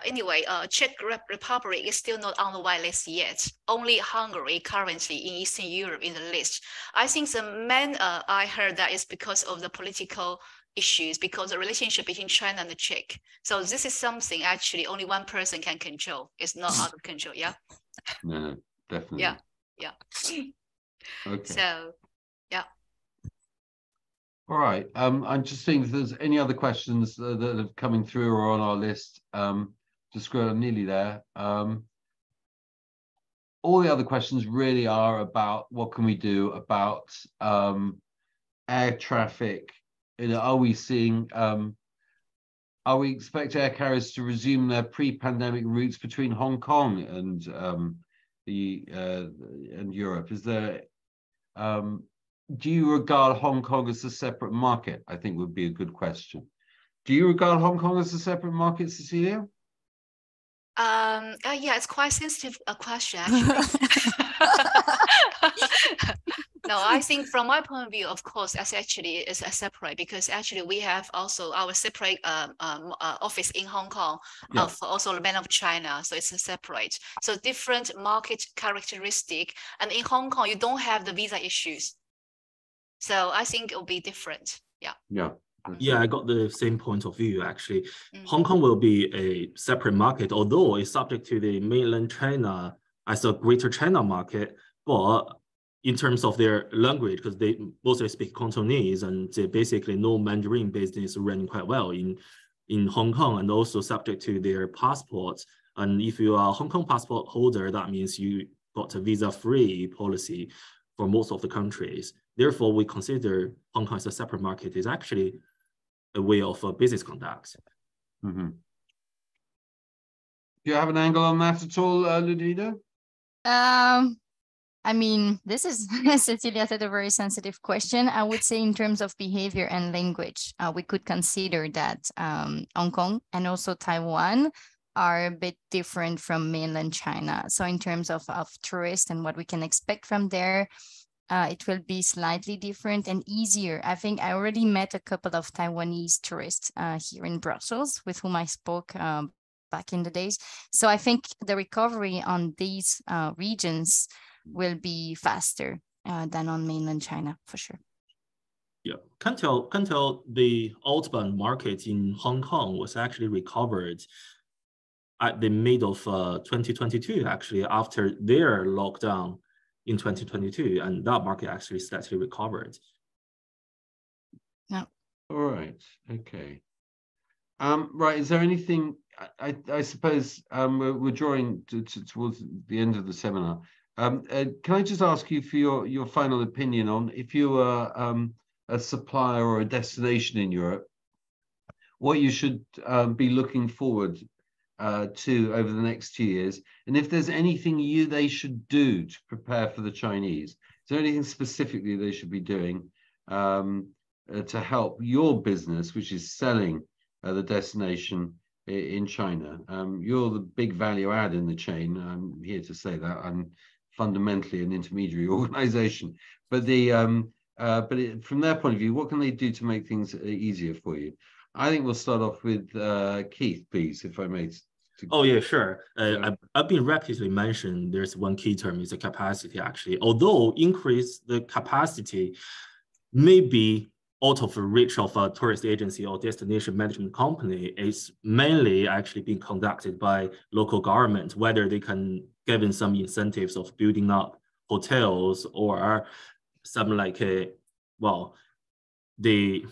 anyway, Czech Republic is still not on the white list yet. Only Hungary currently in Eastern Europe in the list. I think the main, I heard that is because of the political issues, because the relationship between China and the Czech. So this is something actually only one person can control. It's not out of control, yeah? No, definitely. Yeah. Okay. So, yeah. All right. I'm just seeing if there's any other questions that are coming through or on our list. Just scroll nearly there. All the other questions really are about what can we do about air traffic. You know, are we expecting air carriers to resume their pre-pandemic routes between Hong Kong and Europe? Is there do you regard Hong Kong as a separate market? I think would be a good question. Do you regard Hong Kong as a separate market, Cecilia? Yeah, it's quite sensitive question, actually. No, I think from my point of view, of course, as actually is a separate, because actually we have also our separate office in Hong Kong, for also the mainland of China. So it's a separate. So different market characteristic. And in Hong Kong, you don't have the visa issues. So I think it will be different. Yeah. Yeah, I got the same point of view, actually. Hong Kong will be a separate market, although it's subject to the mainland China as a greater China market. But in terms of their language, because they mostly speak Cantonese and they basically know Mandarin business running quite well in Hong Kong, and also subject to their passports. And if you are a Hong Kong passport holder, that means you got a visa-free policy for most of the countries. Therefore, we consider Hong Kong as a separate market is actually a way of business conduct. Do you have an angle on that at all, Ludmila? I mean, this is, Cecilia said, a very sensitive question. I would say in terms of behavior and language, we could consider that Hong Kong and also Taiwan are a bit different from mainland China. So in terms of tourists and what we can expect from there, it will be slightly different and easier. I think I already met a couple of Taiwanese tourists here in Brussels with whom I spoke back in the days. So I think the recovery on these regions will be faster than on mainland China, for sure. Yeah, can tell the outbound market in Hong Kong was actually recovered at the mid of 2022, actually, after their lockdown in 2022, and that market actually slightly recovered. Yeah. All right. Okay. Right. Is there anything? I suppose we're drawing towards the end of the seminar. Can I just ask you for your final opinion on, if you were a supplier or a destination in Europe, what you should be looking forward to over the next 2 years, and if there's anything they should do to prepare for the Chinese? Is there anything specifically they should be doing to help your business, which is selling the destination in China? You're the big value add in the chain. I'm here to say that. I'm fundamentally an intermediary organization, but from their point of view, what can they do to make things easier for you? I think we'll start off with Keith, please, if I may. Oh, yeah, sure. I've been repeatedly mentioned there's one key term is the capacity, actually. Although increase the capacity may be out of the reach of a tourist agency or destination management company, is mainly actually being conducted by local government, whether they can give in some incentives of building up hotels or some like the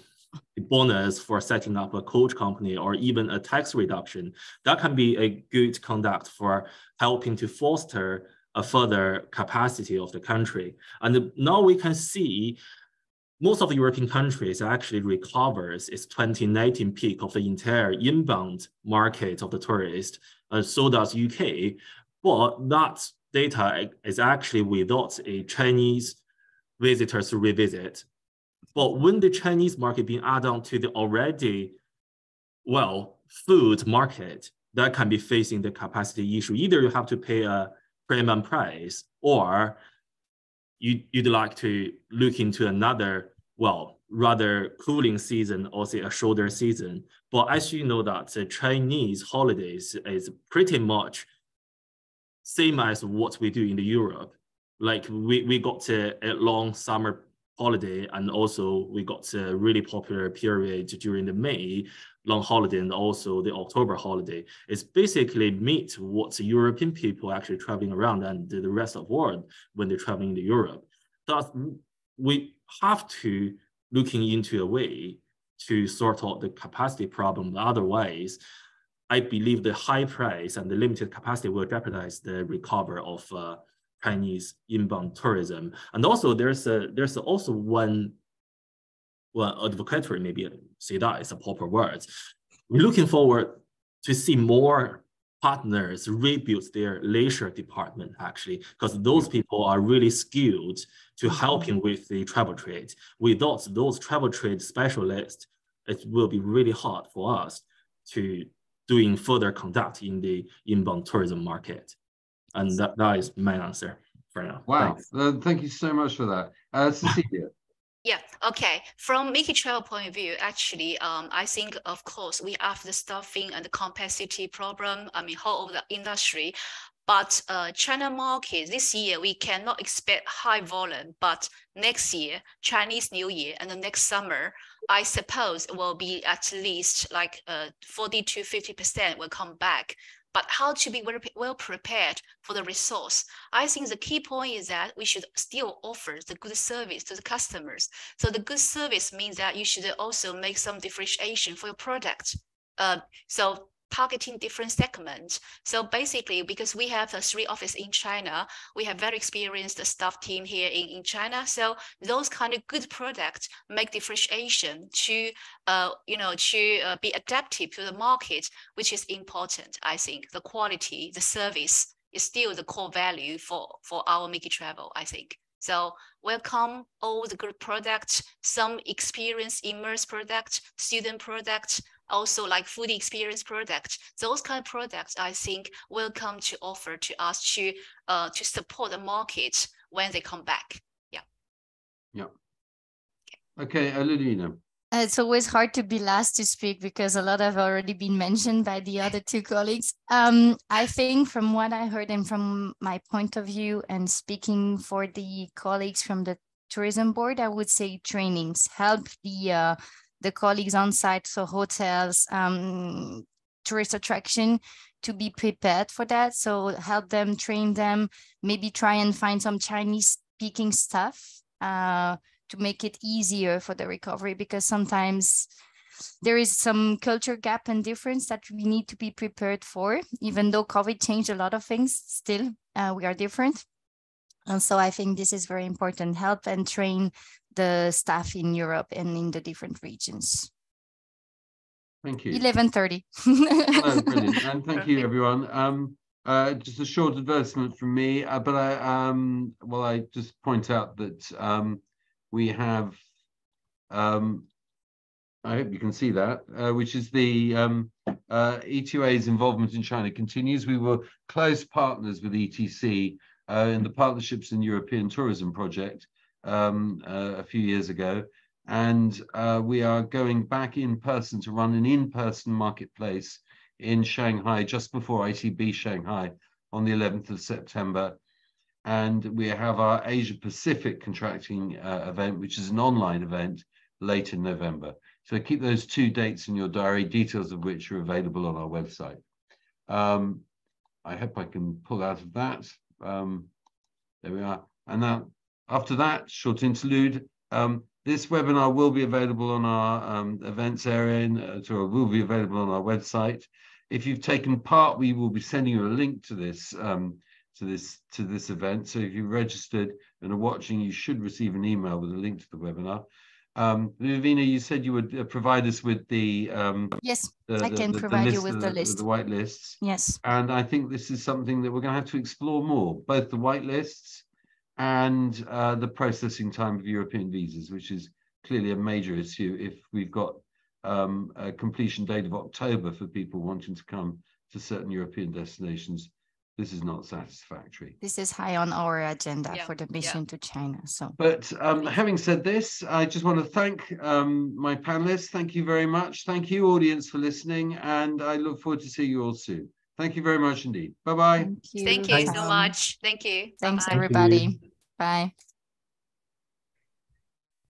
bonus for setting up a coach company, or even a tax reduction. That can be a good conduct for helping to foster a further capacity of the country. And now we can see most of the European countries actually recovers its 2019 peak of the entire inbound market of the tourist, and so does UK. But that data is actually without a Chinese visitors to revisit. But when the Chinese market being added on to the already, food market, that can be facing the capacity issue. Either you have to pay a premium price, or you'd like to look into another, rather cooling season, or say a shoulder season. But as you know that the Chinese holidays is pretty much same as what we do in the Europe. Like we got a long summer holiday, and also we got a really popular period during the May long holiday, and also the October holiday. It's basically meet what the European people actually traveling around and the rest of the world when they're traveling to Europe. Thus, we have to looking into a way to sort out the capacity problem. Otherwise, I believe the high price and the limited capacity will jeopardize the recovery of Chinese inbound tourism. And also there's also one advocatory, maybe say that is a proper word. We're looking forward to see more partners rebuild their leisure department, actually, because those people are really skilled to helping with the travel trade. Without those travel trade specialists, it will be really hard for us to doing further conduct in the inbound tourism market. And that is my answer for now. Wow, thank you so much for that. Cecilia. Yeah, okay. From Mickey Travel point of view, actually, I think, of course, we have the staffing and the capacity problem, whole of the industry. But China market this year, we cannot expect high volume. But next year, Chinese New Year and the next summer, I suppose it will be at least like 40 to 50% will come back. But how to be well prepared for the resource? I think the key point is that we should still offer the good service to the customers. So the good service means that you should also make some differentiation for your product. So targeting different segments. So basically, because we have 3 offices in China, we have very experienced staff team here in China. So those kind of good products make differentiation to, be adaptive to the market, which is important. I think the quality, the service is still the core value for our Mickey Travel, I think. So welcome all the good products, some experience immersive products, student products, also like food experience products. Those kind of products, I think, will come to offer to us to support the market when they come back. Yeah. Okay, Ludwina. It's always hard to be last to speak because a lot have already been mentioned by the other two colleagues. I think from what I heard and from my point of view and speaking for the colleagues from the tourism board, I would say trainings help the colleagues on site, so hotels, tourist attraction, to be prepared for that. So help them, train them, maybe try and find some Chinese speaking stuff to make it easier for the recovery, because sometimes there is some culture gap and difference that we need to be prepared for. Even though COVID changed a lot of things, still we are different. And so I think this is very important, help and train the staff in Europe and in the different regions. Thank you. 11:30. Oh, brilliant. And thank you, everyone. Just a short advertisement from me, but I just point out that we have, I hope you can see that, which is the ETOA's involvement in China continues. We were close partners with ETC in the Partnerships in European Tourism project a few years ago. And we are going back in person to run an in-person marketplace in Shanghai just before ITB Shanghai on the 11th of September. And we have our Asia Pacific contracting event, which is an online event late in November. So keep those two dates in your diary, details of which are available on our website. I hope I can pull out of that. There we are. And now, after that short interlude, this webinar will be available on our events area, or will be available on our website. If you've taken part, we will be sending you a link to this event. So if you've registered and are watching, you should receive an email with a link to the webinar. Vivina, you said you would provide us with the yes, I can provide you with the list, the white lists. Yes, and I think this is something that we're going to have to explore more, both the white lists and the processing time of European visas, which is clearly a major issue if we've got a completion date of October for people wanting to come to certain European destinations. This is not satisfactory. This is high on our agenda for the mission to China. So, but having said this, I just want to thank my panelists. Thank you very much. Thank you, audience, for listening, and I look forward to seeing you all soon. Thank you very much indeed. Bye-bye. Thank you so much. Thank you. Thanks, Bye-bye. everybody. Bye.